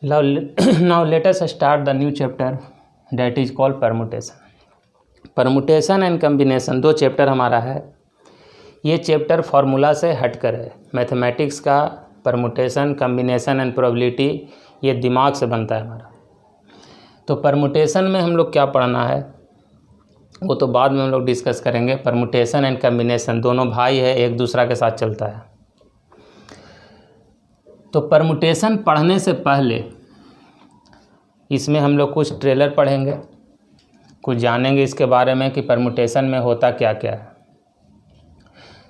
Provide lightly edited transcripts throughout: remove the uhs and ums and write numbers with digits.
Now let us start the new chapter that is called permutation. Permutation and combination 2 chapter हमारा है। ये chapter formula से हटकर है। मैथमेटिक्स का परमुटेशन, कम्बिनेशन एंड प्रोबेबिलिटी ये दिमाग से बनता है हमारा। तो परमुटेशन में हम लोग क्या पढ़ना है वो तो बाद में हम लोग डिस्कस करेंगे। परमुटेशन एंड कम्बिनेशन दोनों भाई है, एक दूसरा के साथ चलता है। तो परमुटेशन पढ़ने से पहले इसमें हम लोग कुछ ट्रेलर पढ़ेंगे, कुछ जानेंगे इसके बारे में कि परमुटेशन में होता क्या क्या है।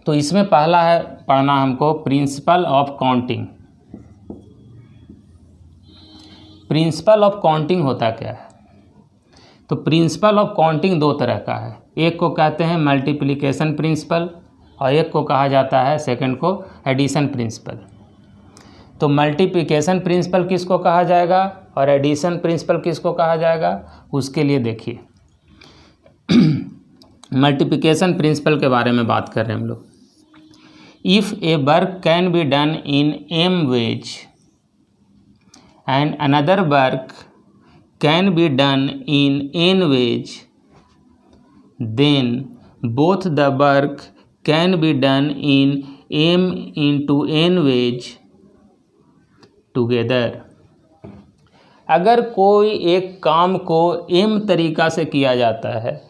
तो इसमें पहला है पढ़ना हमको principle of counting. Principle of counting होता क्या है? तो प्रिंसिपल ऑफ काउंटिंग 2 तरह का है। एक को कहते हैं मल्टीप्लिकेशन प्रिंसिपल और एक को कहा जाता है सेकंड को एडिशन प्रिंसिपल। तो मल्टीप्लिकेशन प्रिंसिपल किसको कहा जाएगा और एडिशन प्रिंसिपल किसको कहा जाएगा, उसके लिए देखिए मल्टीप्लिकेशन प्रिंसिपल के बारे में बात कर रहे हैं हम लोग। If A work can be done in m ways and another work can be done in n ways, then both the work can be done in m into n ways together। अगर कोई एक काम को m तरीक़ा से किया जाता है,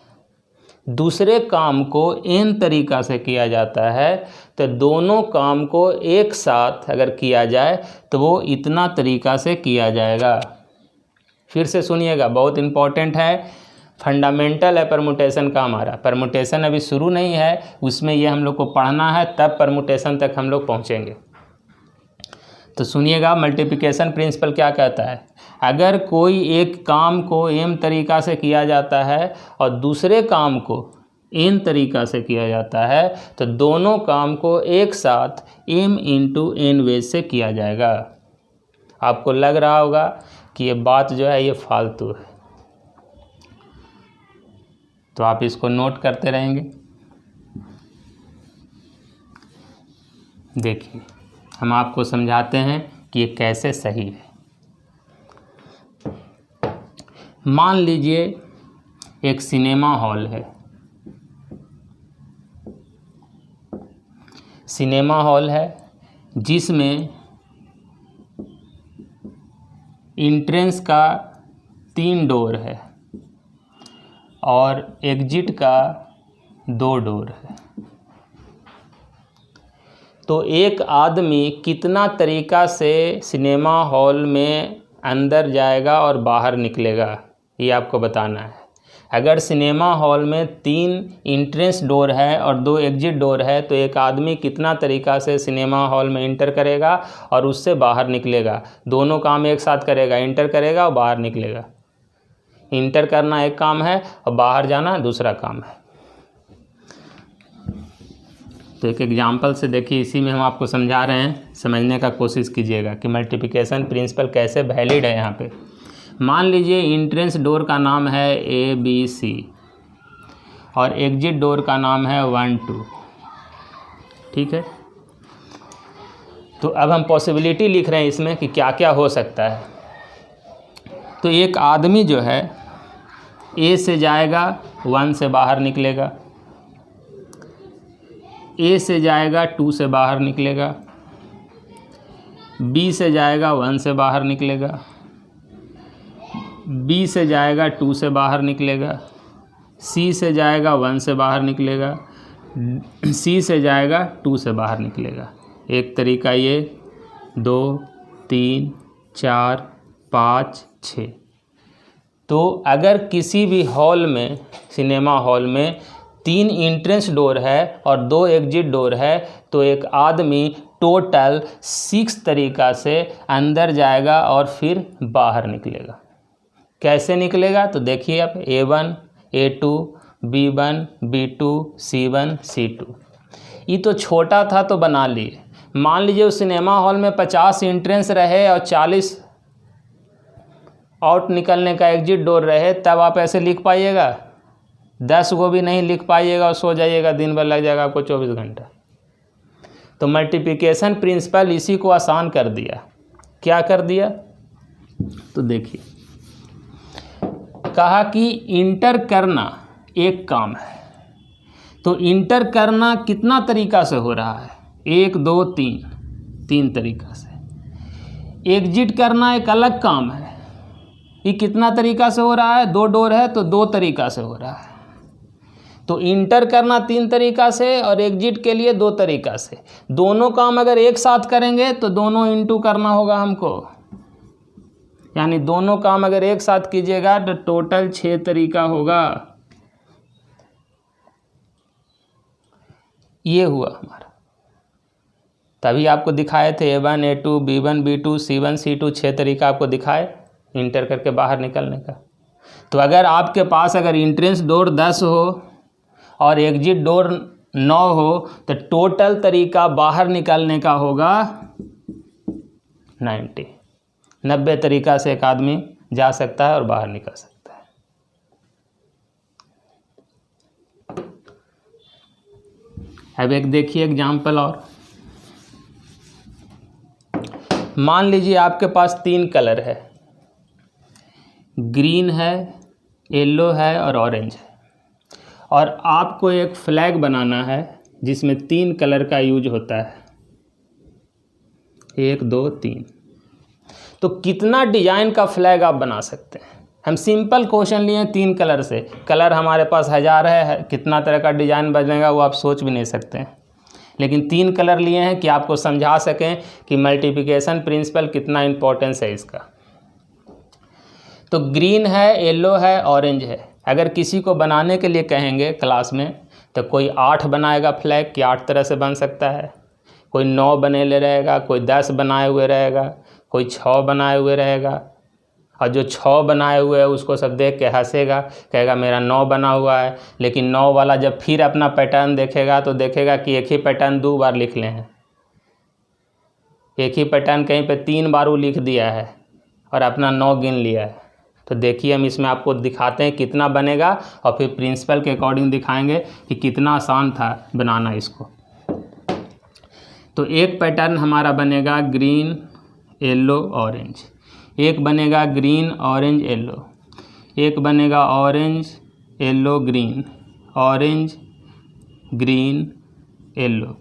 दूसरे काम को n तरीक़ा से किया जाता है, तो दोनों काम को एक साथ अगर किया जाए तो वो इतना तरीक़ा से किया जाएगा। फिर से सुनिएगा, बहुत इम्पॉर्टेंट है, फंडामेंटल है परमुटेशन का हमारा। परमुटेशन अभी शुरू नहीं है, उसमें ये हम लोग को पढ़ना है, तब परमुटेशन तक हम लोग पहुँचेंगे। तो सुनिएगा, मल्टीप्लिकेशन प्रिंसिपल क्या कहता है? अगर कोई एक काम को m तरीक़ा से किया जाता है और दूसरे काम को n तरीक़ा से किया जाता है, तो दोनों काम को एक साथ m into n वेज से किया जाएगा। आपको लग रहा होगा कि ये बात जो है ये फालतू है, तो आप इसको नोट करते रहेंगे। देखिए, हम आपको समझाते हैं कि ये कैसे सही है। मान लीजिए एक सिनेमा हॉल है। सिनेमा हॉल है जिसमें एंट्रेंस का 3 डोर है और एग्जिट का 2 डोर है। तो एक आदमी कितना तरीक़ा से सिनेमा हॉल में अंदर जाएगा और बाहर निकलेगा, ये आपको बताना है। अगर सिनेमा हॉल में 3 एंट्रेंस डोर है और 2 एग्जिट डोर है, तो एक आदमी कितना तरीक़ा से सिनेमा हॉल में इंटर करेगा और उससे बाहर निकलेगा। दोनों काम एक साथ करेगा, इंटर करेगा और बाहर निकलेगा। इंटर करना एक काम है और बाहर जाना दूसरा काम है। तो एक एग्जाम्पल से देखिए, इसी में हम आपको समझा रहे हैं, समझने का कोशिश कीजिएगा कि मल्टीप्लिकेशन प्रिंसिपल कैसे वैलिड है यहाँ पे। मान लीजिए एंट्रेंस डोर का नाम है ABC और एग्जिट डोर का नाम है 1 2, ठीक है। तो अब हम पॉसिबिलिटी लिख रहे हैं इसमें कि क्या क्या हो सकता है। तो एक आदमी जो है A से जाएगा, 1 से बाहर निकलेगा, A से जाएगा, 2 से बाहर निकलेगा, B से जाएगा, 1 से बाहर निकलेगा, B से जाएगा, 2 से बाहर निकलेगा, C से जाएगा, 1 से बाहर निकलेगा, C से जाएगा, 2 से बाहर निकलेगा। एक तरीका ये, 2 3 4 5 6। तो अगर किसी भी हॉल में, सिनेमा हॉल में 3 एंट्रेंस डोर है और 2 एग्जिट डोर है, तो एक आदमी टोटल 6 तरीक़ा से अंदर जाएगा और फिर बाहर निकलेगा। कैसे निकलेगा? तो देखिए आप, A1 A2 B1 B2 C1 C2। ये तो छोटा था तो बना लिए। मान लीजिए उस सिनेमा हॉल में 50 एंट्रेंस रहे और 40 आउट निकलने का एग्जिट डोर रहे, तब आप ऐसे लिख पाइएगा? 10 को भी नहीं लिख पाइएगा और सो जाइएगा, दिन भर लग जाएगा आपको 24 घंटा। तो मल्टीप्लिकेशन प्रिंसिपल इसी को आसान कर दिया। क्या कर दिया? तो देखिए, कहा कि इंटर करना एक काम है। तो इंटर करना कितना तरीका से हो रहा है? 1 2 3 तरीका से। एग्जिट करना एक अलग काम है। ये कितना तरीका से हो रहा है? 2 डोर है तो 2 तरीका से हो रहा है। तो इंटर करना 3 तरीका से और एग्जिट के लिए 2 तरीका से। दोनों काम अगर एक साथ करेंगे तो दोनों इंटू करना होगा हमको, यानी दोनों काम अगर एक साथ कीजिएगा तो टोटल 6 तरीका होगा। ये हुआ हमारा। तभी आपको दिखाए थे A1 A2 B1 B2 C1 C2 6 तरीका आपको दिखाए इंटर करके बाहर निकलने का। तो अगर आपके पास अगर इंट्रेंस डोर 10 हो और एग्जिट डोर 9 हो तो टोटल तरीका बाहर निकलने का होगा 90 तरीका से एक आदमी जा सकता है और बाहर निकल सकता है। अब एक देखिए एग्जाम्पल और। मान लीजिए आपके पास 3 कलर है, ग्रीन है, येलो है और ऑरेंज है, और आपको एक फ्लैग बनाना है जिसमें 3 कलर का यूज होता है, 1 2 3। तो कितना डिजाइन का फ्लैग आप बना सकते हैं? हम सिंपल क्वेश्चन लिए 3 कलर से, कलर हमारे पास 1000 है, कितना तरह का डिजाइन बनेगा वो आप सोच भी नहीं सकते हैं। लेकिन 3 कलर लिए हैं कि आपको समझा सकें कि मल्टीप्लिकेशन प्रिंसिपल कितना इम्पोर्टेंस है इसका। तो ग्रीन है, येलो है, ऑरेंज है। अगर किसी को बनाने के लिए कहेंगे क्लास में तो कोई 8 बनाएगा फ्लैग कि 8 तरह से बन सकता है, कोई 9 बने ले रहेगा, कोई 10 बनाए हुए रहेगा, कोई 6 बनाए हुए रहेगा। और जो 6 बनाए हुए है उसको सब देख के हंसेगा, कहेगा मेरा 9 बना हुआ है। लेकिन 9 वाला जब फिर अपना पैटर्न देखेगा तो देखेगा कि एक ही पैटर्न 2 बार लिख ले हैं, एक ही पैटर्न कहीं पे 3 बार वो लिख दिया है और अपना 9 गिन लिया है। तो देखिए हम इसमें आपको दिखाते हैं कितना बनेगा और फिर प्रिंसिपल के अकॉर्डिंग दिखाएंगे कि कितना आसान था बनाना इसको। तो एक पैटर्न हमारा बनेगा ग्रीन येलो ऑरेंज, एक बनेगा ग्रीन ऑरेंज येलो, एक बनेगा orange yellow green, orange green yellow,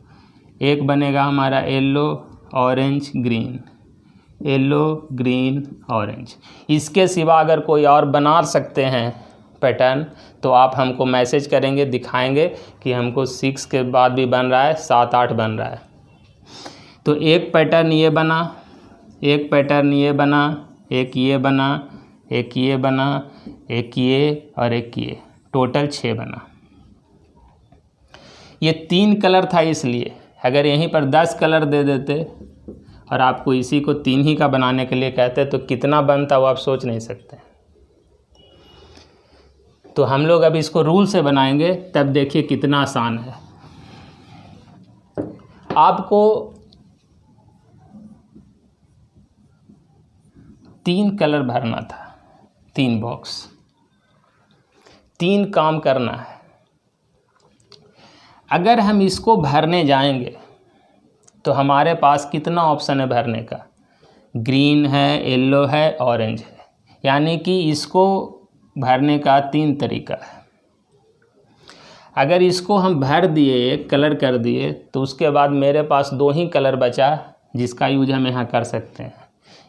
एक बनेगा हमारा yellow orange green, yellow green orange. इसके सिवा अगर कोई और बना सकते हैं पैटर्न तो आप हमको मैसेज करेंगे, दिखाएंगे कि हमको 6 के बाद भी बन रहा है, 7 8 बन रहा है। तो एक पैटर्न ये बना, एक पैटर्न ये बना, एक ये बना, एक ये बना, एक ये और एक ये, टोटल 6 बना। ये 3 कलर था, इसलिए अगर यहीं पर 10 कलर दे देते और आपको इसी को 3 ही का बनाने के लिए कहते तो कितना बनता वो आप सोच नहीं सकते। तो हम लोग अब इसको रूल से बनाएंगे, तब देखिए कितना आसान है। आपको 3 कलर भरना था, 3 बॉक्स, 3 काम करना है। अगर हम इसको भरने जाएंगे तो हमारे पास कितना ऑप्शन है भरने का? ग्रीन है, येलो है, ऑरेंज है, यानी कि इसको भरने का 3 तरीका है। अगर इसको हम भर दिए, एक कलर कर दिए, तो उसके बाद मेरे पास 2 ही कलर बचा जिसका यूज हम यहाँ कर सकते हैं।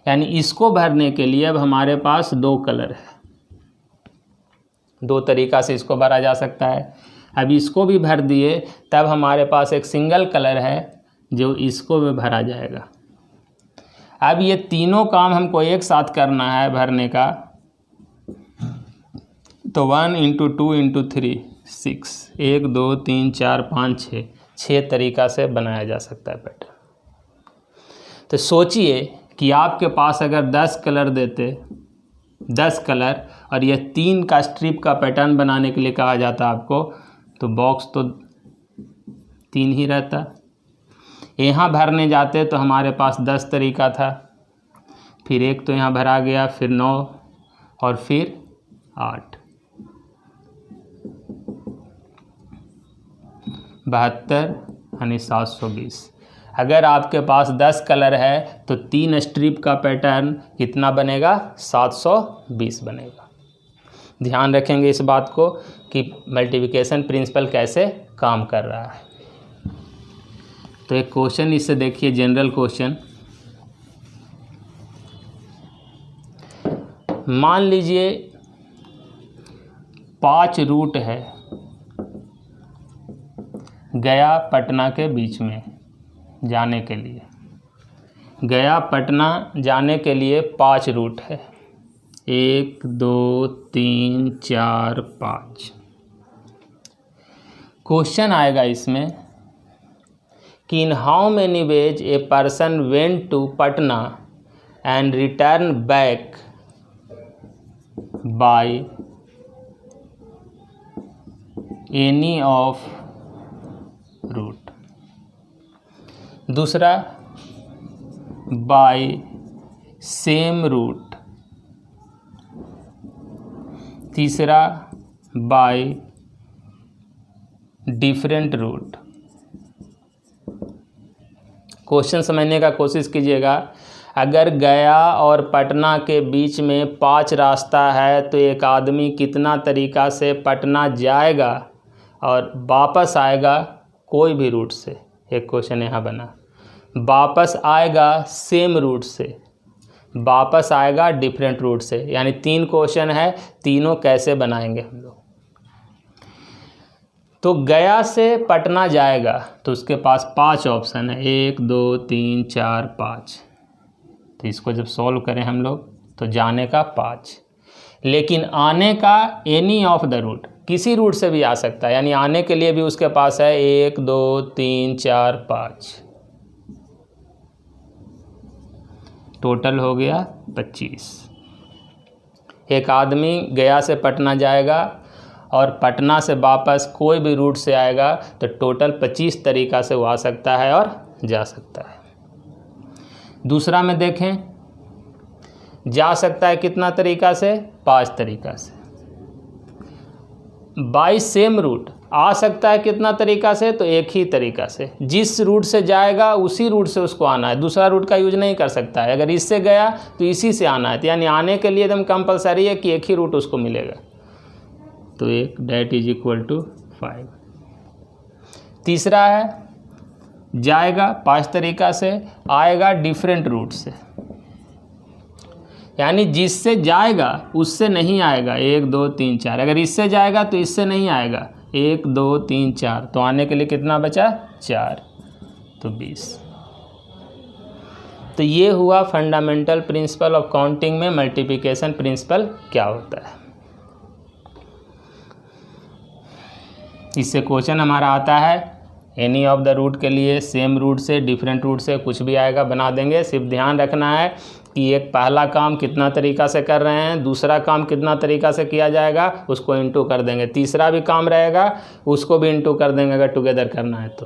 यानी इसको भरने के लिए अब हमारे पास 2 कलर है, 2 तरीका से इसको भरा जा सकता है। अब इसको भी भर दिए तब हमारे पास एक सिंगल कलर है जो इसको भी भरा जाएगा। अब ये तीनों काम हमको एक साथ करना है भरने का, तो 1 × 2 × 3 6, 1 2 3 4 5 6 तरीका से बनाया जा सकता है पैटर्न। तो सोचिए कि आपके पास अगर 10 कलर देते, 10 कलर, और ये 3 का स्ट्रिप का पैटर्न बनाने के लिए कहा जाता आपको, तो बॉक्स तो 3 ही रहता। यहाँ भरने जाते तो हमारे पास 10 तरीका था, फिर एक तो यहाँ भरा गया, फिर 9 और फिर 8, 72 यानी 720। अगर आपके पास 10 कलर है तो 3 स्ट्रिप का पैटर्न कितना बनेगा, 720 बनेगा। ध्यान रखेंगे इस बात को कि मल्टीप्लिकेशन प्रिंसिपल कैसे काम कर रहा है। तो एक क्वेश्चन इससे देखिए, जनरल क्वेश्चन। मान लीजिए 5 रूट है गया पटना के बीच में जाने के लिए। गया पटना जाने के लिए 5 रूट है, 1 2 3 4 5। क्वेश्चन आएगा इसमें कि in how many ways a person went to Patna and return back by any of route. दूसरा बाय सेम रूट। तीसरा बाय डिफरेंट रूट। क्वेश्चन समझने का कोशिश कीजिएगा। अगर गया और पटना के बीच में 5 रास्ता है तो एक आदमी कितना तरीका से पटना जाएगा और वापस आएगा कोई भी रूट से। एक क्वेश्चन यहाँ बना, वापस आएगा सेम रूट से, वापस आएगा डिफरेंट रूट से। यानी 3 क्वेश्चन है, तीनों कैसे बनाएंगे हम लोग। तो गया से पटना जाएगा तो उसके पास 5 ऑप्शन है, 1 2 3 4 5। तो इसको जब सॉल्व करें हम लोग तो जाने का 5, लेकिन आने का एनी ऑफ द रूट, किसी रूट से भी आ सकता है। यानी आने के लिए भी उसके पास है 1 2 3 4 5। टोटल हो गया 25। एक आदमी गया से पटना जाएगा और पटना से वापस कोई भी रूट से आएगा तो टोटल 25 तरीका से वो आ सकता है और जा सकता है। दूसरा में देखें, जा सकता है कितना तरीका से, 5 तरीका से। बाय सेम रूट आ सकता है कितना तरीका से, तो एक ही तरीका से। जिस रूट से जाएगा उसी रूट से उसको आना है, दूसरा रूट का यूज नहीं कर सकता है। अगर इससे गया तो इसी से आना है, तो यानी आने के लिए एकदम कंपलसरी है कि एक ही रूट उसको मिलेगा। तो एक डेट इज इक्वल टू 5। तीसरा है जाएगा 5 तरीका से, आएगा डिफरेंट रूट से। यानी जिससे जाएगा उससे नहीं आएगा 1 2 3 4। अगर इससे जाएगा तो इससे नहीं आएगा 1 2 3 4। तो आने के लिए कितना बचा, 4, तो 20। तो ये हुआ फंडामेंटल प्रिंसिपल ऑफ काउंटिंग में मल्टीप्लिकेशन प्रिंसिपल क्या होता है। इससे क्वेश्चन हमारा आता है एनी ऑफ द रूट के लिए, सेम रूट से, डिफरेंट रूट से, कुछ भी आएगा बना देंगे। सिर्फ ध्यान रखना है कि एक पहला काम कितना तरीका से कर रहे हैं, दूसरा काम कितना तरीका से किया जाएगा उसको इंटू कर देंगे, तीसरा भी काम रहेगा उसको भी इंटू कर देंगे अगर टुगेदर करना है तो।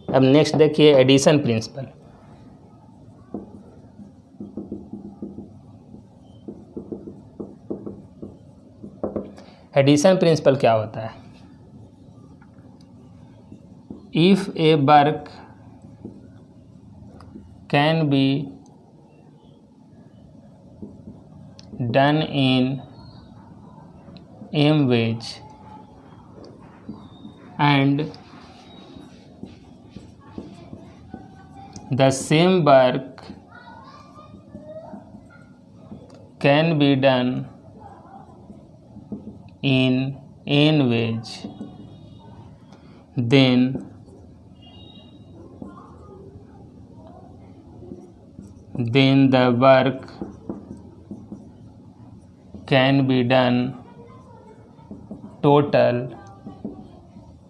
अब नेक्स्ट देखिए एडिशन प्रिंसिपल। एडिशन प्रिंसिपल क्या होता है। If A work can be done in m ways and the same work can be done in n ways, then the work can be done total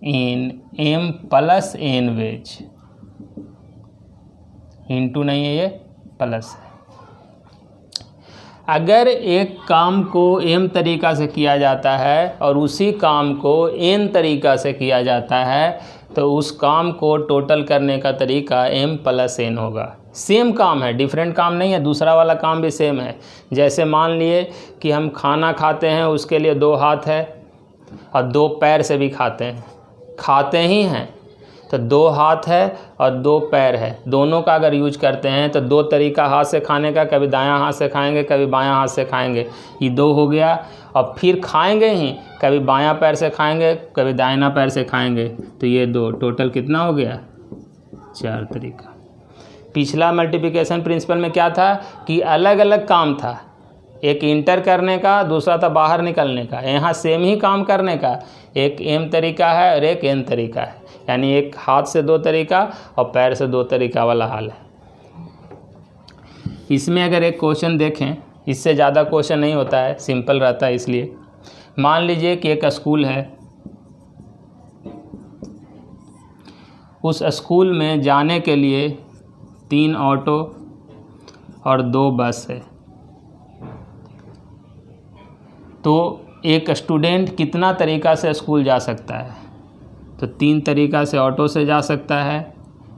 in m plus n ways। Into नहीं है, ये plus है। अगर एक काम को m तरीका से किया जाता है और उसी काम को n तरीका से किया जाता है तो उस काम को टोटल करने का तरीका m प्लस n होगा। सेम काम है, डिफरेंट काम नहीं है, दूसरा वाला काम भी सेम है। जैसे मान लिए कि हम खाना खाते हैं, उसके लिए 2 हाथ है और 2 पैर से भी खाते ही हैं, तो 2 हाथ है और 2 पैर है, दोनों का अगर यूज करते हैं तो 2 तरीका हाथ से खाने का, कभी दायां हाथ से खाएंगे, कभी बायां हाथ से खाएंगे, ये 2 हो गया। और फिर खाएंगे ही, कभी बायां पैर से खाएंगे, कभी दाहिना पैर से खाएंगे, तो ये 2, टोटल कितना हो गया? 4 तरीका। पिछला मल्टीप्लिकेशन प्रिंसिपल में क्या था कि अलग अलग काम था, एक इंटर करने का, दूसरा था बाहर निकलने का। यहाँ सेम ही काम करने का, एक एम तरीका है और एक एन तरीका है, यानी एक हाथ से 2 तरीका और पैर से 2 तरीका वाला हाल है। इसमें अगर एक क्वेश्चन देखें, इससे ज़्यादा क्वेश्चन नहीं होता है, सिंपल रहता है। इसलिए मान लीजिए कि एक स्कूल है, उस स्कूल में जाने के लिए 3 ऑटो और 2 बस है, तो एक स्टूडेंट कितना तरीका से स्कूल जा सकता है? तो 3 तरीका से ऑटो से जा सकता है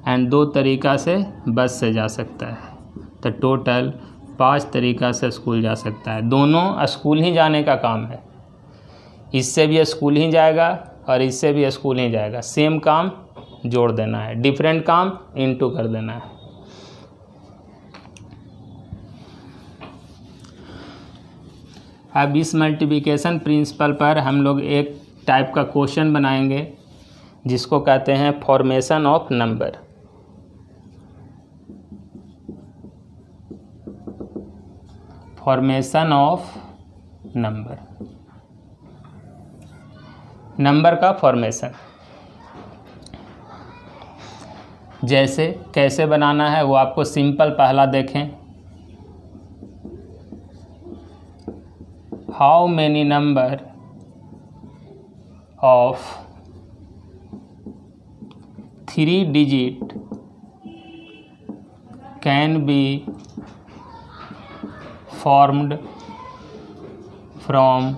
एंड 2 तरीका से बस से जा सकता है, तो टोटल 5 तरीका से स्कूल जा सकता है। दोनों स्कूल ही जाने का काम है, इससे भी स्कूल ही जाएगा और इससे भी स्कूल ही जाएगा। सेम काम जोड़ देना है, डिफरेंट काम इनटू कर देना है। अब इस मल्टीप्लिकेशन प्रिंसिपल पर हम लोग एक टाइप का क्वेश्चन बनाएंगे जिसको कहते हैं formation of number. Formation of number, number का फॉर्मेशन जैसे कैसे बनाना है वो आपको सिंपल पहला देखें। How many number of 3 digit can be formed from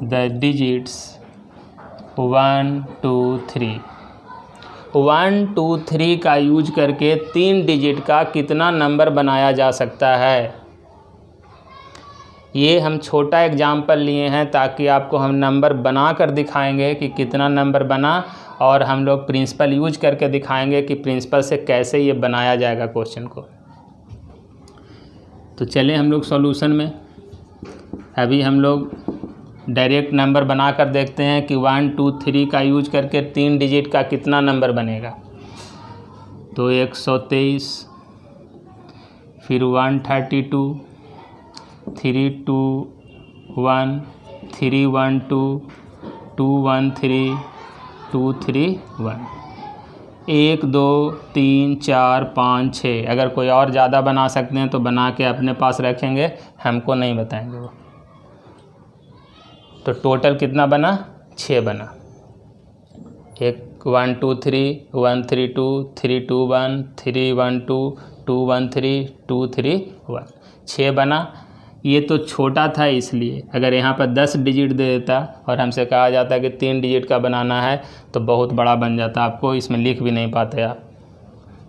the digits 1 2 3। 1 2 3 का यूज करके 3 डिजिट का कितना नंबर बनाया जा सकता है। ये हम छोटा एग्जाम्पल लिए हैं ताकि आपको हम नंबर बना कर दिखाएंगे कि कितना नंबर बना, और हम लोग प्रिंसिपल यूज करके दिखाएंगे कि प्रिंसिपल से कैसे ये बनाया जाएगा क्वेश्चन को। तो चलें हम लोग सॉल्यूशन में। अभी हम लोग डायरेक्ट नंबर बना कर देखते हैं कि 1 2 3 का यूज करके 3 डिजिट का कितना नंबर बनेगा। तो 123, फिर 132, 3 2 1 3 1 2 2 1 3 2 3 1 1 2 3 4 5 6। अगर कोई और ज़्यादा बना सकते हैं तो बना के अपने पास रखेंगे, हमको नहीं बताएंगे वो। तो टोटल कितना बना? 6 बना। 1 2 3 1 3 2 3 2 1 3 1 2 2 1 3 2 3 1, 6 बना। ये तो छोटा था, इसलिए अगर यहाँ पर 10 डिजिट दे देता और हमसे कहा जाता कि 3 डिजिट का बनाना है तो बहुत बड़ा बन जाता। आपको इसमें लिख भी नहीं पाते, आप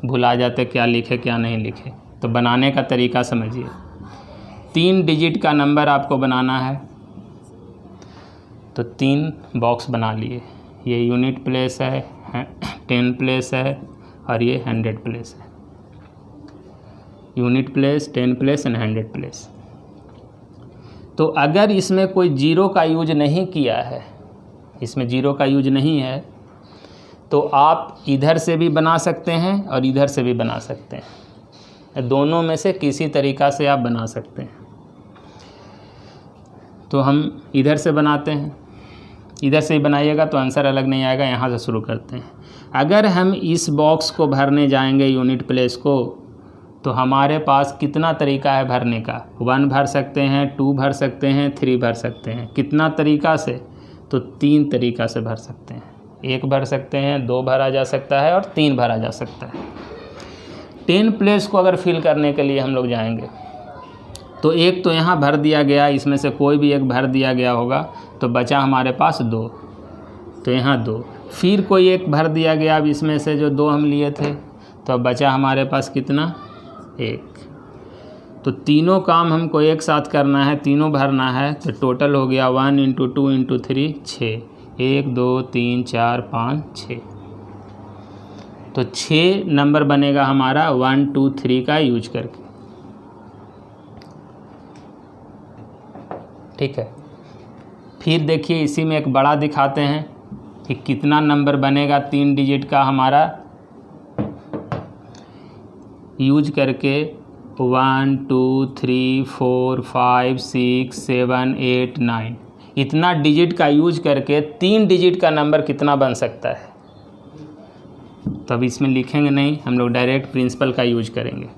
भुला जाते क्या लिखे क्या नहीं लिखे। तो बनाने का तरीका समझिए। 3 डिजिट का नंबर आपको बनाना है तो 3 बॉक्स बना लिए। ये यूनिट प्लेस है, 10 प्लेस है और ये 100 प्लेस है। Unit place, 10 place and 100 place. तो अगर इसमें कोई जीरो का यूज नहीं किया है, इसमें जीरो का यूज नहीं है, तो आप इधर से भी बना सकते हैं और इधर से भी बना सकते हैं। दोनों में से किसी तरीक़ा से आप बना सकते हैं। तो हम इधर से बनाते हैं, इधर से ही बनाइएगा तो आंसर अलग नहीं आएगा। यहाँ से शुरू करते हैं। अगर हम इस बॉक्स को भरने जाएंगे यूनिट प्लेस को, तो हमारे पास कितना तरीका है भरने का? 1 भर सकते हैं, 2 भर सकते हैं, 3 भर सकते हैं। कितना तरीका से? तो 3 तरीका से भर सकते हैं। 1 भर सकते हैं, 2 भरा जा सकता है और 3 भरा जा सकता है। 10 प्लेस को अगर फिल करने के लिए हम लोग जाएंगे तो 1 तो यहाँ भर दिया गया, इसमें से कोई भी 1 भर दिया गया होगा, तो बचा हमारे पास 2, तो यहाँ 2। फिर कोई एक भर दिया गया, अब इसमें से जो 2 हम लिए थे, तो अब बचा हमारे पास कितना, 1। तो तीनों काम हमको एक साथ करना है, तीनों भरना है, तो टोटल हो गया 1 × 2 × 3 6। 1 2 3 4 5 6। तो 6 नंबर बनेगा हमारा 1 2 3 का यूज करके। ठीक है, फिर देखिए इसी में एक बड़ा दिखाते हैं कि कितना नंबर बनेगा 3 डिजिट का हमारा यूज करके। 1 2 3 4 5 6 7 8 9, इतना डिजिट का यूज करके 3 डिजिट का नंबर कितना बन सकता है। तो अब इसमें लिखेंगे नहीं, हम लोग डायरेक्ट प्रिंसिपल का यूज करेंगे।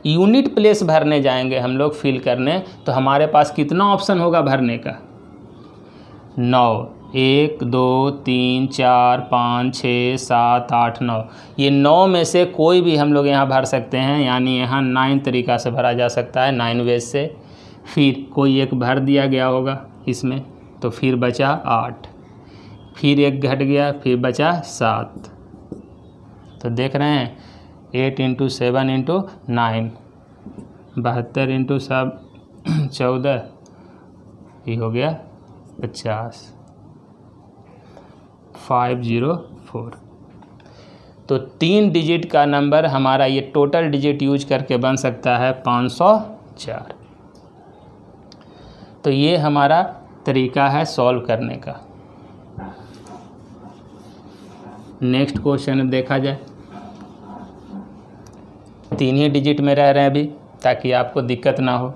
यूनिट प्लेस भरने जाएंगे हम लोग फिल करने, तो हमारे पास कितना ऑप्शन होगा भरने का, 9। 1 2 3 4 5 6 7 8 9, ये 9 में से कोई भी हम लोग यहाँ भर सकते हैं, यानी यहाँ 9 तरीका से भरा जा सकता है, 9 वेज से। फिर कोई एक भर दिया गया होगा इसमें, तो फिर बचा 8, फिर एक घट गया, फिर बचा 7। तो देख रहे हैं 8 × 7 × 9, 72 × 7 14, ये हो गया 50, 504। तो 3 डिजिट का नंबर हमारा ये टोटल डिजिट यूज करके बन सकता है 504। तो ये हमारा तरीका है सॉल्व करने का। नेक्स्ट क्वेश्चन देखा जाए। 3 ही डिजिट में रह रहे हैं अभी, ताकि आपको दिक्कत ना हो।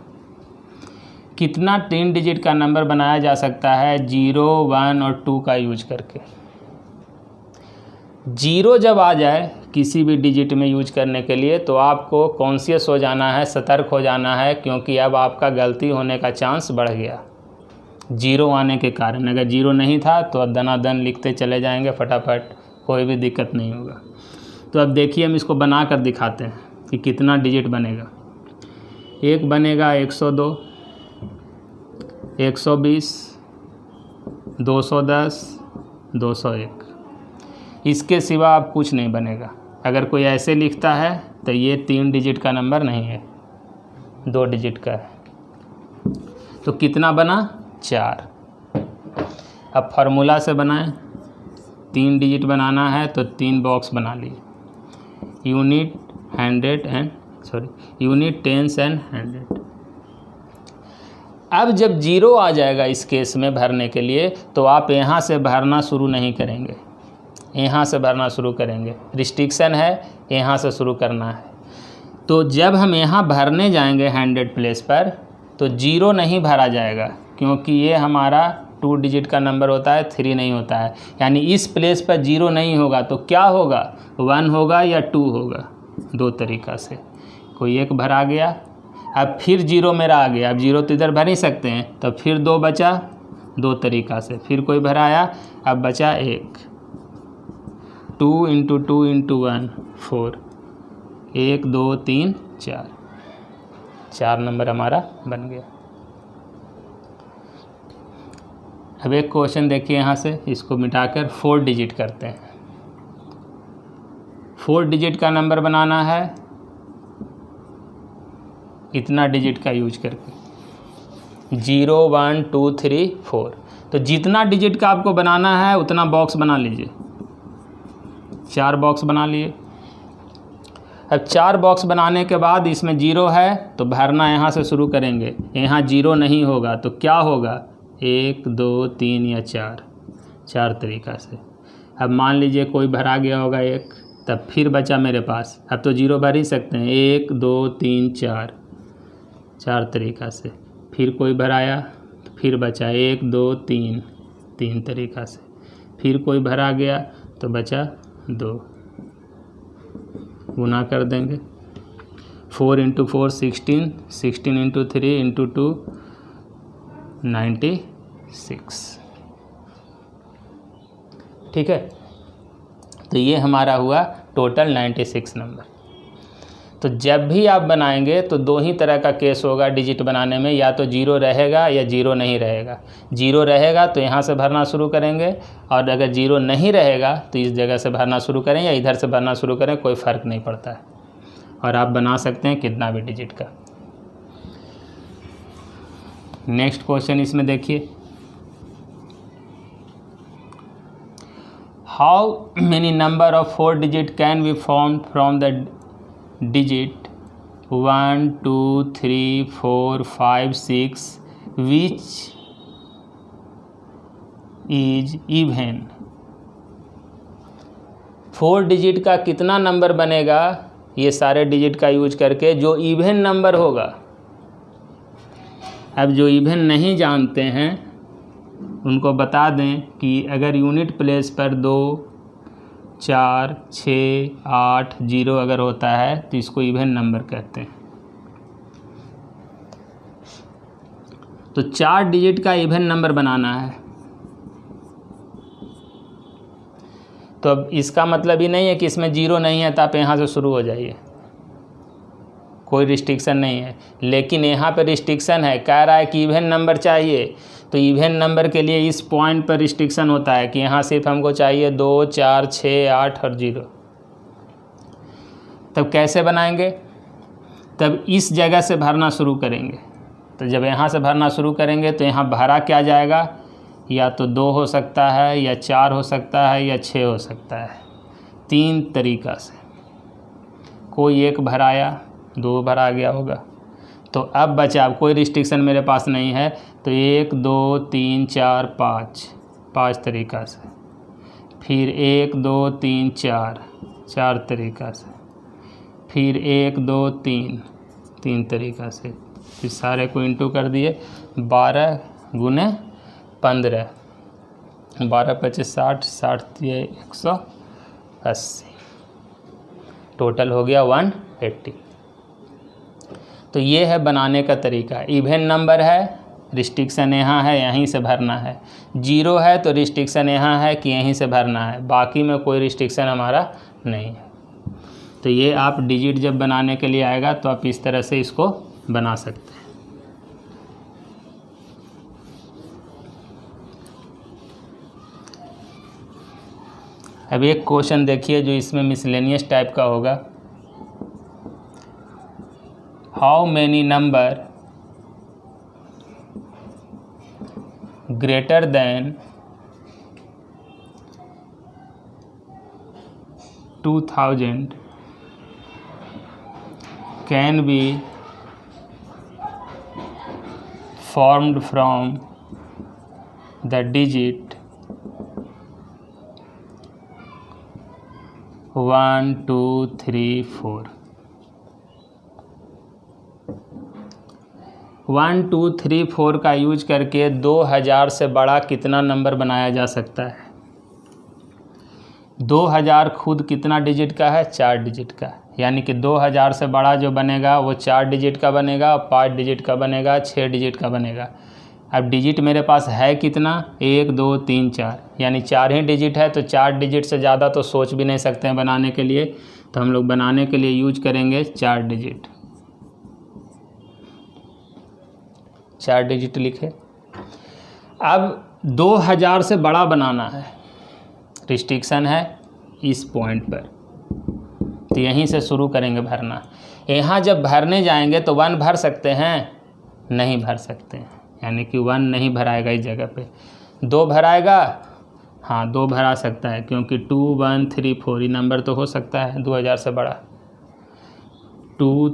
कितना 3 डिजिट का नंबर बनाया जा सकता है 0 1 और 2 का यूज करके। 0 जब आ जाए किसी भी डिजिट में यूज करने के लिए, तो आपको कॉन्शियस हो जाना है, सतर्क हो जाना है, क्योंकि अब आपका गलती होने का चांस बढ़ गया 0 आने के कारण। अगर 0 नहीं था तो अब दनादन लिखते चले जाएंगे फटाफट, कोई भी दिक्कत नहीं होगा। तो अब देखिए हम इसको बना कर दिखाते हैं कि कितना डिजिट बनेगा। एक बनेगा 102, 120, 210, 201। इसके सिवा अब कुछ नहीं बनेगा। अगर कोई ऐसे लिखता है तो ये 3 डिजिट का नंबर नहीं है, 2 डिजिट का है। तो कितना बना 4। अब फार्मूला से बनाएं। 3 डिजिट बनाना है तो 3 बॉक्स बना लिए, यूनिट यूनिट टेंस एंड 100। अब जब 0 आ जाएगा इस केस में भरने के लिए, तो आप यहाँ से भरना शुरू नहीं करेंगे, यहाँ से भरना शुरू करेंगे। रिस्ट्रिक्शन है, यहाँ से शुरू करना है। तो जब हम यहाँ भरने जाएंगे 100 प्लेस पर, तो 0 नहीं भरा जाएगा, क्योंकि ये हमारा 2 डिजिट का नंबर होता है, 3 नहीं होता है। यानी इस प्लेस पर 0 नहीं होगा तो क्या होगा, 1 होगा या 2 होगा। 2 तरीक़ा से कोई एक भरा गया, अब फिर 0 मेरा आ गया। अब 0 तो इधर भर ही सकते हैं, तो फिर 2 बचा, 2 तरीक़ा से। फिर कोई भराया, अब बचा 1। 2 × 2 × 1 4, 1 2 3 4, 4 नंबर हमारा बन गया। अब एक क्वेश्चन देखिए यहाँ से, इसको मिटाकर 4 डिजिट करते हैं। 4 डिजिट का नंबर बनाना है इतना डिजिट का यूज करके, 0 1 2 3 4। तो जितना डिजिट का आपको बनाना है उतना बॉक्स बना लीजिए। 4 बॉक्स बना लिए। अब 4 बॉक्स बनाने के बाद इसमें 0 है तो भरना यहाँ से शुरू करेंगे। यहाँ 0 नहीं होगा तो क्या होगा, 1 2 3 या 4 तरीक़ा से। अब मान लीजिए कोई भरा गया होगा 1, तब फिर बचा मेरे पास, अब तो 0 भर ही सकते हैं, 1 2 3 4 तरीक़ा से। फिर कोई भराया तो फिर बचा 1 2 3 तरीक़ा से। फिर कोई भरा गया तो बचा 2, गुना कर देंगे। 4 × 4 16, 16 × 3 × 2 96। ठीक है, तो ये हमारा हुआ टोटल 96 नंबर। तो जब भी आप बनाएंगे तो दो ही तरह का केस होगा डिजिट बनाने में, या तो जीरो रहेगा या जीरो नहीं रहेगा। जीरो रहेगा तो यहाँ से भरना शुरू करेंगे, और अगर जीरो नहीं रहेगा तो इस जगह से भरना शुरू करें या इधर से भरना शुरू करें, कोई फ़र्क नहीं पड़ता है। और आप बना सकते हैं कितना भी डिजिट का। नेक्स्ट क्वेश्चन इसमें देखिए, how many number of 4 digit can be form from the digit 1 2 3 4 5 6 which is even. 4 digit का कितना नंबर बनेगा ये सारे डिजिट का यूज करके जो इवन नंबर होगा। अब जो इवन नहीं जानते हैं उनको बता दें कि अगर यूनिट प्लेस पर 2 4 6 8 0 अगर होता है तो इसको इवन नंबर कहते हैं। तो 4 डिजिट का इवन नंबर बनाना है। तो अब इसका मतलब ही नहीं है कि इसमें जीरो नहीं है तो आप यहाँ से शुरू हो जाइए, कोई रिस्ट्रिक्शन नहीं है। लेकिन यहाँ पे रिस्ट्रिक्शन है, कह रहा है कि इवन नंबर चाहिए। तो इवन नंबर के लिए इस पॉइंट पर रिस्ट्रिक्शन होता है कि यहाँ सिर्फ हमको चाहिए 2 4 6 8 और 0। तब कैसे बनाएंगे? तब इस जगह से भरना शुरू करेंगे। तो जब यहाँ से भरना शुरू करेंगे तो यहाँ भरा क्या जाएगा, या तो 2 हो सकता है, या 4 हो सकता है, या 6 हो सकता है। 3 तरीक़ा से कोई एक भराया, 2 भरा गया होगा। तो अब बचा, अब कोई रिस्ट्रिक्शन मेरे पास नहीं है, तो 1 2 3 4 5 तरीक़ा से, फिर 1 2 3 4 तरीक़ा से, फिर 1 2 3 तरीक़ा से। फिर सारे को इंटू कर दिए, 12 गुने 15, 12 25 60, 60 180, टोटल हो गया 180। तो ये है बनाने का तरीका। इवन नंबर है, रिस्ट्रिक्शन यहाँ है, यहीं से भरना है। 0 है तो रिस्ट्रिक्शन यहाँ है कि यहीं से भरना है, बाकी में कोई रिस्ट्रिक्शन हमारा नहीं है। तो ये आप डिजिट जब बनाने के लिए आएगा तो आप इस तरह से इसको बना सकते हैं। अब एक क्वेश्चन देखिए जो इसमें मिसलेनियस टाइप का होगा। How many number greater than 2000 can be formed from the digit 1 2 3 4। 1 2 3 4 का यूज करके 2000 से बड़ा कितना नंबर बनाया जा सकता है। 2000 खुद कितना डिजिट का है, 4 डिजिट का, यानी कि 2000 से बड़ा जो बनेगा वो 4 डिजिट का बनेगा, 5 डिजिट का बनेगा, 6 डिजिट का बनेगा। अब डिजिट मेरे पास है कितना, 1 2 3 4, यानी 4 ही डिजिट है। तो 4 डिजिट से ज़्यादा तो सोच भी नहीं सकते हैं बनाने के लिए, तो हम लोग बनाने के लिए यूज करेंगे 4 डिजिट। 4 डिजिट लिखे। अब 2000 से बड़ा बनाना है, रिस्ट्रिक्शन है इस पॉइंट पर, तो यहीं से शुरू करेंगे भरना। यहाँ जब भरने जाएंगे तो 1 भर सकते हैं, नहीं भर सकते हैं, यानी कि 1 नहीं भराएगा इस जगह पे। 2 भराएगा, हाँ 2 भरा सकता है, क्योंकि 2 1 3 4 ये नंबर तो हो सकता है 2000 से बड़ा। 2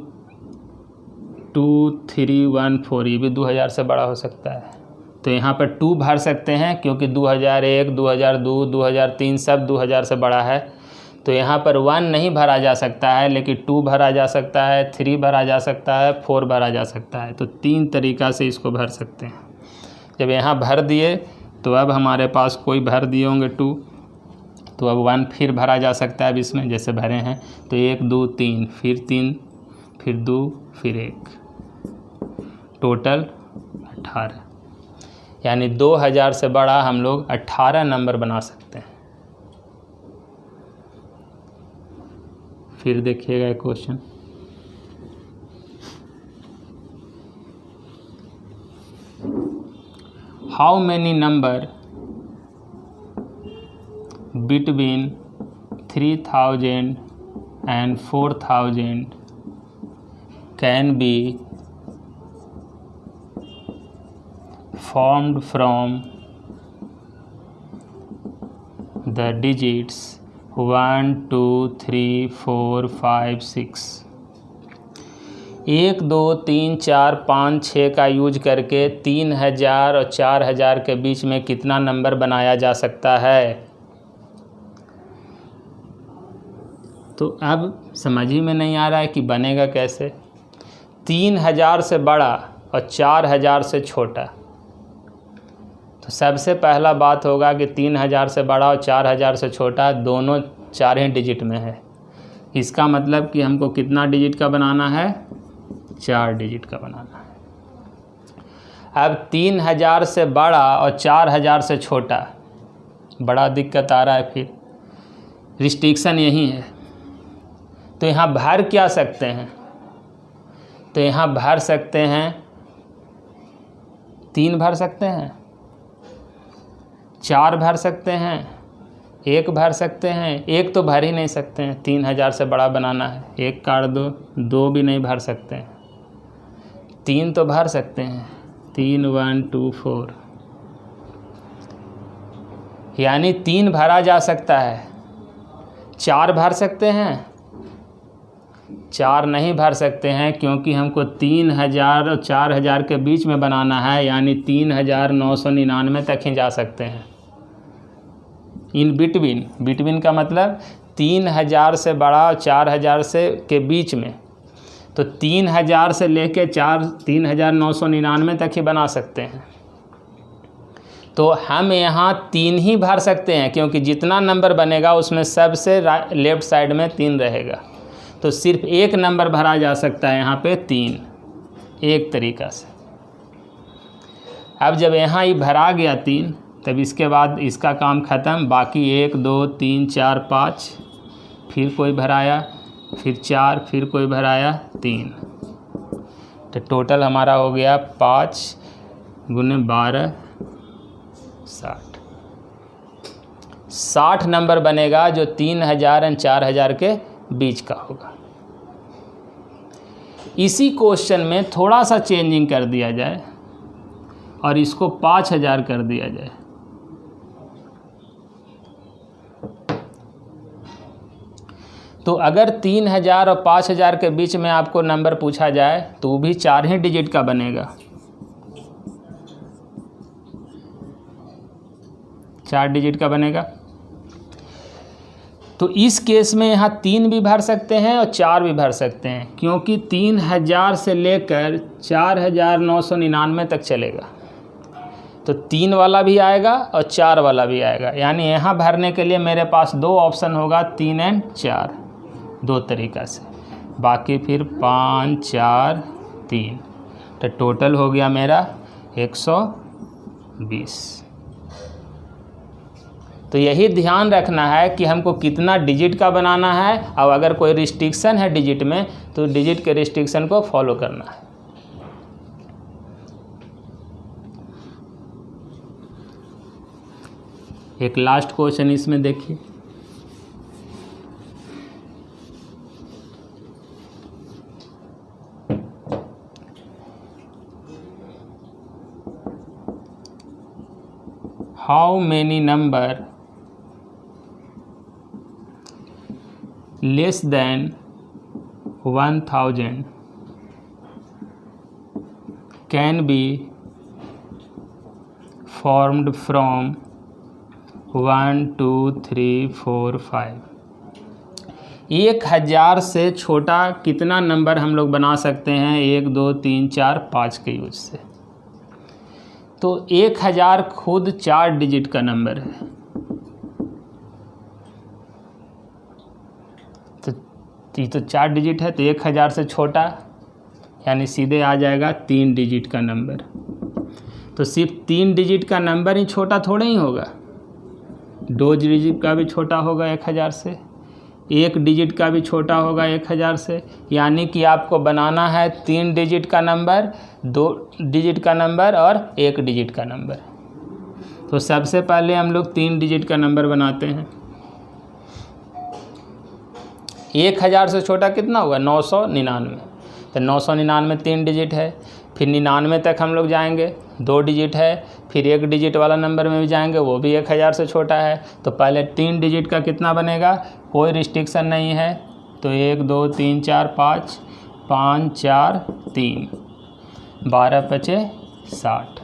2 3 1 4 ये भी 2000 से बड़ा हो सकता है। तो यहाँ पर 2 भर सकते हैं, क्योंकि 2001 2002 2003 सब 2000 से बड़ा है। तो यहाँ पर 1 नहीं भरा जा सकता है, लेकिन 2 भरा जा सकता है, 3 भरा जा सकता है, 4 भरा जा सकता है। तो 3 तरीक़ा से इसको भर सकते हैं। जब यहाँ भर दिए तो अब हमारे पास कोई भर दिए होंगे 2, तो अब 1 फिर भरा जा सकता है। अब इसमें जैसे भरे हैं तो 1 2 3, फिर 3, फिर 2, फिर 1, टोटल 18, यानी 2000 से बड़ा हम लोग 18 नंबर बना सकते हैं। फिर देखिएगा question, how many number between 3000 and 4000 can be formed from the digits 1 2 3 4 5 6। 1 2 3 4 5 6 का यूज करके 3000 और 4000 के बीच में कितना नंबर बनाया जा सकता है। तो अब समझ ही में नहीं आ रहा है कि बनेगा कैसे। 3000 से बड़ा और 4000 से छोटा, तो सबसे पहला बात होगा कि 3000 से बड़ा और 4000 से छोटा दोनों 4 ही डिजिट में है। इसका मतलब कि हमको कितना डिजिट का बनाना है, 4 डिजिट का बनाना है। अब 3000 से बड़ा और 4000 से छोटा, बड़ा दिक्कत आ रहा है, फिर रिस्ट्रिक्शन यही है। तो यहाँ भर क्या सकते हैं, तो यहाँ भर सकते हैं 3 भर सकते हैं, 4 भर सकते हैं, 1 भर सकते हैं। 1 तो भर ही नहीं सकते हैं, 3000 से बड़ा बनाना है, 1 काट दो, 2 भी नहीं भर सकते हैं। 3 तो भर सकते हैं, 3 1 2 4, यानी 3 भरा जा सकता है। 4 भर सकते हैं, 4 नहीं भर सकते हैं, क्योंकि हमको 3000 और 4000 के बीच में बनाना है, यानी 3999 तक ही जा सकते हैं। इन बिटवीन, बिटवीन का मतलब 3000 से बड़ा और 4000 से के बीच में, तो 3000 से लेके 3999 तक ही बना सकते हैं। तो हम यहाँ 3 ही भर सकते हैं, क्योंकि जितना नंबर बनेगा उसमें सबसे लेफ्ट साइड में 3 रहेगा। तो सिर्फ 1 नंबर भरा जा सकता है यहाँ पे 3, एक तरीका से। अब जब यहाँ ये भरा गया 3, तब इसके बाद इसका काम ख़त्म। बाकी 1 2 3 4 5, फिर कोई भराया, फिर 4, फिर कोई भराया 3, तो टोटल हमारा हो गया 5 गुने 12 60। 60 नंबर बनेगा जो 3000 और 4000 के बीच का होगा। इसी क्वेश्चन में थोड़ा सा चेंजिंग कर दिया जाए और इसको 5000 कर दिया जाए, तो अगर 3000 और 5000 के बीच में आपको नंबर पूछा जाए तो वो भी 4 ही डिजिट का बनेगा, 4 डिजिट का बनेगा। तो इस केस में यहाँ 3 भी भर सकते हैं और 4 भी भर सकते हैं, क्योंकि 3000 से लेकर 4999 तक चलेगा। तो 3 वाला भी आएगा और 4 वाला भी आएगा, यानी यहाँ भरने के लिए मेरे पास 2 ऑप्शन होगा, 3 और 4, 2 तरीक़ा से। बाकी फिर 5 4 3, तो टोटल हो गया मेरा 120। तो यही ध्यान रखना है कि हमको कितना डिजिट का बनाना है, और अगर कोई रिस्ट्रिक्शन है डिजिट में तो डिजिट के रिस्ट्रिक्शन को फॉलो करना है। एक लास्ट क्वेश्चन इसमें देखिए, how many number less than 1000 can be formed from 1 2 3 4 5। 1000 से छोटा कितना नंबर हम लोग बना सकते हैं 1 2 3 4 5 के यूज से। तो 1000 खुद 4 डिजिट का नंबर है, तो ये तो 4 डिजिट है, तो 1000 से छोटा यानी सीधे आ जाएगा 3 डिजिट का नंबर। तो सिर्फ 3 डिजिट का नंबर ही छोटा थोड़ा ही होगा, 2 डिजिट का भी छोटा होगा 1000 से, 1 डिजिट का भी छोटा होगा 1000 से। यानी कि आपको बनाना है 3 डिजिट का नंबर, 2 डिजिट का नंबर और 1 डिजिट का नंबर। तो सबसे पहले हम लोग 3 डिजिट का नंबर बनाते हैं। 1000 से छोटा कितना हुआ? 999। तो 999 3 डिजिट है। फिर 99 तक हम लोग जाएंगे, 2 डिजिट है। फिर 1 डिजिट वाला नंबर में भी जाएंगे, वो भी 1000 से छोटा है। तो पहले 3 डिजिट का कितना बनेगा? कोई रिस्ट्रिक्शन नहीं है। तो 1 2 3 4 5 5 4 3 12 5 60।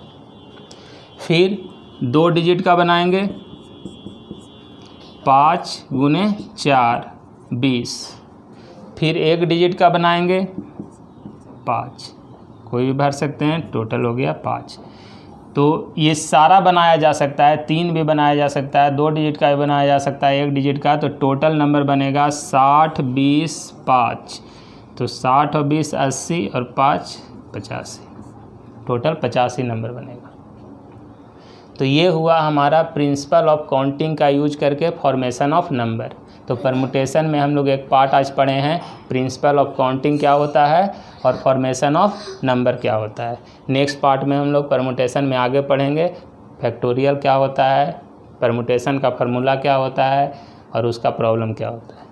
फिर 2 डिजिट का बनाएंगे, 5 गुने 4 20। फिर 1 डिजिट का बनाएंगे 5, कोई भी भर सकते हैं, टोटल हो गया 5। तो ये सारा बनाया जा सकता है, 3 भी बनाया जा सकता है, 2 डिजिट का भी बनाया जा सकता है, 1 डिजिट का। तो टोटल नंबर बनेगा 60 20 5। तो 60 और 20 80 और 5 85, टोटल 85 नंबर बनेगा। तो ये हुआ हमारा प्रिंसिपल ऑफ काउंटिंग का यूज करके फॉर्मेशन ऑफ नंबर। तो परमुटेशन में हम लोग एक पार्ट आज पढ़े हैं, प्रिंसिपल ऑफ काउंटिंग क्या होता है और फॉर्मेशन ऑफ नंबर क्या होता है। नेक्स्ट पार्ट में हम लोग परमुटेशन में आगे पढ़ेंगे, फैक्टोरियल क्या होता है, परमुटेशन का फार्मूला क्या होता है और उसका प्रॉब्लम क्या होता है।